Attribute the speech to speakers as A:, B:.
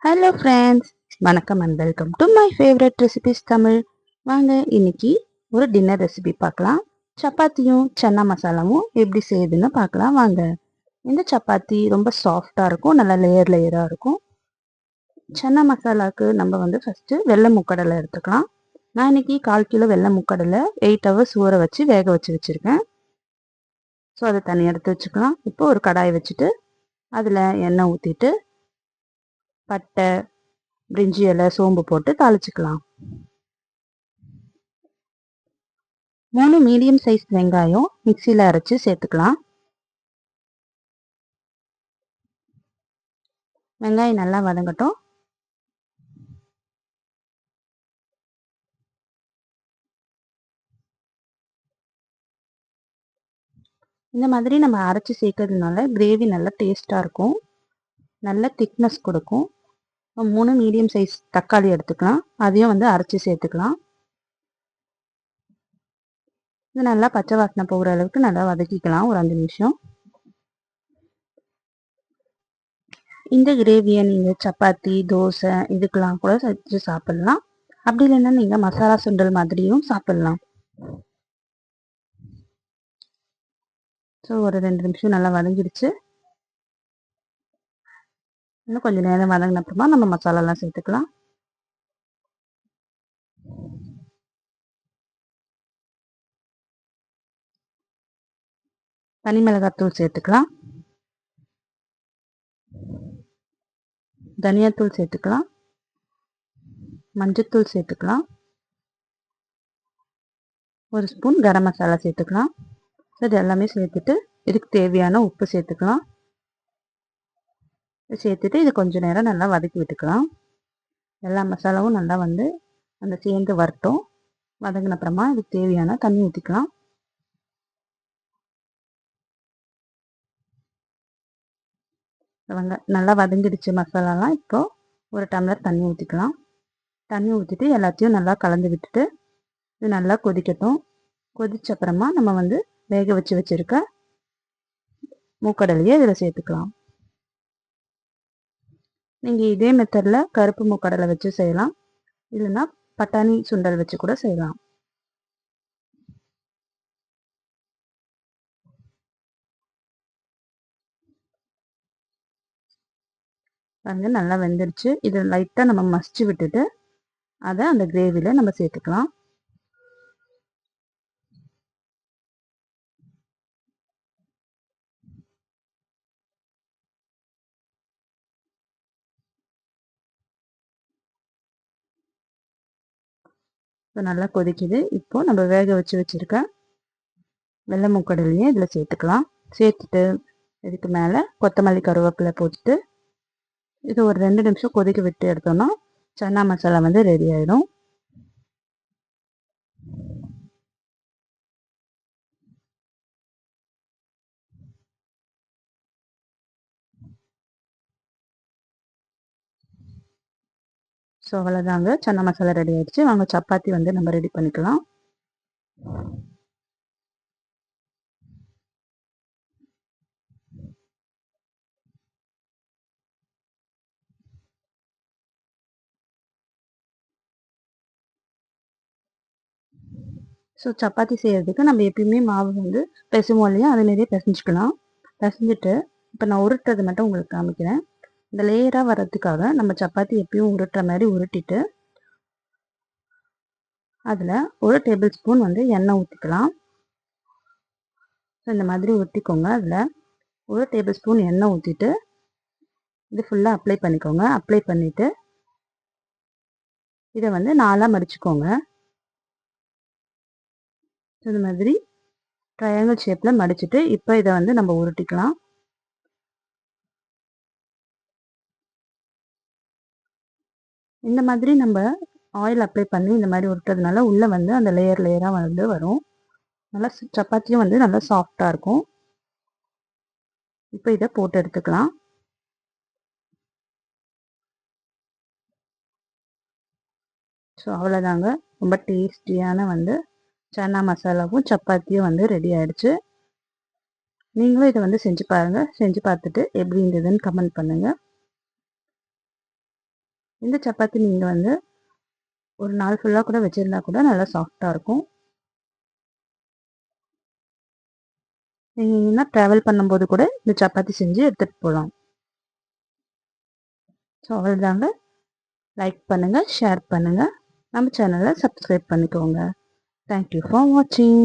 A: Hello friends, வணக்கம் and welcome to my favourite recipes Tamil. வாங்க இன்னைக்கு ஒரு டின்னர் ரெசிபி பார்க்கலாம். சப்பாத்தியும் சன்னா மசாலாவும் எப்படி செய்யுதுன்னு பார்க்கலாம் வாங்க. இந்த சப்பாத்தி ரொம்ப சாஃப்டாக இருக்கும், நல்லா லேயராக இருக்கும். சன்னா மசாலாவுக்கு நம்ம ஃபஸ்ட்டு வெள்ளை முக்கடலை எடுத்துக்கலாம். நான் இன்னைக்கு 1/4 கிலோ வெள்ளை முக்கடலை 8 ஹவர்ஸ் ஊற வச்சு வேக வச்சுருக்கேன். ஸோ அதை தனியாக எடுத்து வச்சுக்கலாம். இப்போ ஒரு கடாய் வச்சுட்டு அதில் எண்ணெய் ஊற்றிட்டு பட்டை, பிரிஞ்சி இலை, சோம்பு போட்டு தாளிச்சுக்கலாம். 3 மீடியம் சைஸ் வெங்காயம் மிக்சியில் அரைச்சி சேர்த்துக்கலாம். வெங்காயம் நல்லா வதங்கட்டும். இந்த மாதிரி நம்ம அரைச்சி சேர்க்கறதுனால கிரேவி நல்லா டேஸ்ட்டாக இருக்கும், நல்ல திக்னஸ் கொடுக்கும். 3 மீடியம் சைஸ் தக்காளி எடுத்துக்கலாம், அதையும் அரைச்சி சேர்த்துக்கலாம். இது நல்லா பச்சை வாசனை போகிற அளவுக்கு நல்லா வதக்கிக்கலாம் ஒரு 5 நிமிஷம். இந்த கிரேவியை நீங்கள் சப்பாத்தி, தோசை இதுக்கெல்லாம் கூட வச்சு சாப்பிட்லாம். அப்படி இல்லைன்னா நீங்கள் மசாலா சுண்டல் மாதிரியும் சாப்பிட்லாம். ஸோ ஒரு 2 நிமிஷம் நல்லா வதங்கிடுச்சு. இன்னும் கொஞ்சம் நேரம் வதங்கின அப்புறமா நம்ம மசாலாலாம் சேர்த்துக்கலாம். தனி மிளகாத்தூள் சேர்த்துக்கலாம், தனியாத்தூள் சேர்த்துக்கலாம், மஞ்சத்தூள் சேர்த்துக்கலாம், ஒரு ஸ்பூன் கரம் மசாலா சேர்த்துக்கலாம். இது எல்லாமே சேர்த்துட்டு இதுக்கு தேவையான உப்பு சேர்த்துக்கலாம். சேர்த்துட்டு இது கொஞ்சம் நேரம் நல்லா வதக்கி விட்டுக்கலாம். எல்லா மசாலாவும் நல்லா அந்த சேர்ந்து வரட்டும். வதங்கின அப்புறமா இதுக்கு தேவையான தண்ணி ஊற்றிக்கலாம். நல்லா வதங்கிடுச்சு மசாலாலாம். இப்போ ஒரு டம்ளர் தண்ணி ஊற்றிக்கலாம். தண்ணி ஊற்றிட்டு எல்லாத்தையும் நல்லா கலந்து விட்டுட்டு இது நல்லா கொதிக்கட்டும். கொதிச்ச அப்புறமா நம்ம வேக வச்சு வச்சுருக்க மூக்கடலையை இதில் சேர்த்துக்கலாம். நீங்கள் இதே மெத்தடில் கருப்பு மூக்கடலை வச்சு செய்யலாம், இல்லைன்னா பட்டாணி சுண்டல் வச்சு கூட செய்யலாம். நல்லா வெந்துடுச்சு. இதை லைட்டாக நம்ம மசிச்சு விட்டுட்டு அதை அந்த கிரேவியில் நம்ம சேர்த்துக்கலாம். இப்போ நல்லா கொதிக்குது. இப்போ நம்ம வேக வச்சு வச்சுருக்க வெள்ளை மூக்கடலையும் இதில் சேர்த்துக்கலாம். சேர்த்துட்டு இதுக்கு மேலே கொத்தமல்லி கருவேப்பிலை போட்டுட்டு இது ஒரு 2 நிமிஷம் கொதிக்க விட்டு எடுத்தோம்னா சன்னா மசாலா ரெடி ஆகிடும். ஸோ அவ்வளோதாங்க, சன்னா மசாலா ரெடி ஆகிடுச்சு. வாங்க சப்பாத்தி நம்ம ரெடி பண்ணிக்கலாம். ஸோ சப்பாத்தி செய்கிறதுக்கு நம்ம எப்பயுமே மாவு பிசைவோம் இல்லையா, அதேமாரியே பிசைஞ்சிக்கலாம். பிசைஞ்சிட்டு இப்போ நான் உருட்டுறது மட்டும் உங்களுக்கு காமிக்கிறேன். இந்த லேயராக வர்றதுக்காக நம்ம சப்பாத்தி எப்பயும் உருட்டுற மாதிரி உருட்டிட்டு அதில் 1 டேபிள் ஸ்பூன் எண்ணெய் ஊற்றிக்கலாம். ஸோ இந்த மாதிரி ஊற்றிக்கோங்க. அதில் 1 டேபிள் ஸ்பூன் எண்ணெய் ஊற்றிட்டு இது ஃபுல்லாக அப்ளை பண்ணிக்கோங்க. அப்ளை பண்ணிவிட்டு இதை 4ஆக மடிச்சுக்கோங்க. இந்த மாதிரி ட்ரையாங்கிள் ஷேப்பில் மடிச்சுட்டு இப்போ இதை நம்ம உருட்டிக்கலாம். இந்த மாதிரி நம்ம ஆயில் அப்ளை பண்ணி இந்த மாதிரி உருட்டுறதுனால உள்ளே அந்த லேயராக வரும். நல்லா சப்பாத்தியும் நல்லா சாஃப்டாக இருக்கும். இப்போ இதை போட்டு எடுத்துக்கலாம். ஸோ அவ்வளோதாங்க, ரொம்ப டேஸ்டியான சன்னா மசாலாவும் சப்பாத்தியும் ரெடி ஆகிடுச்சு. நீங்களும் இதை செஞ்சு பாருங்கள். செஞ்சு பார்த்துட்டு எப்படி இருந்ததுன்னு கமெண்ட் பண்ணுங்கள். இந்த சப்பாத்தி நீங்கள் வந்து ஒரு நாள் ஃபுல்லாக கூட வச்சுருந்தா கூட நல்லா சாஃப்டாக இருக்கும். நீங்கள் எங்கன்னா ட்ராவல் பண்ணும்போது கூட இந்த சப்பாத்தி செஞ்சு எடுத்துகிட்டு போகலாம். ஸோ அவ்வளோதாங்க. லைக் பண்ணுங்கள், ஷேர் பண்ணுங்கள், நம்ம சேனலை சப்ஸ்கிரைப் பண்ணிக்கோங்க. தேங்க்யூ ஃபார் வாட்சிங்.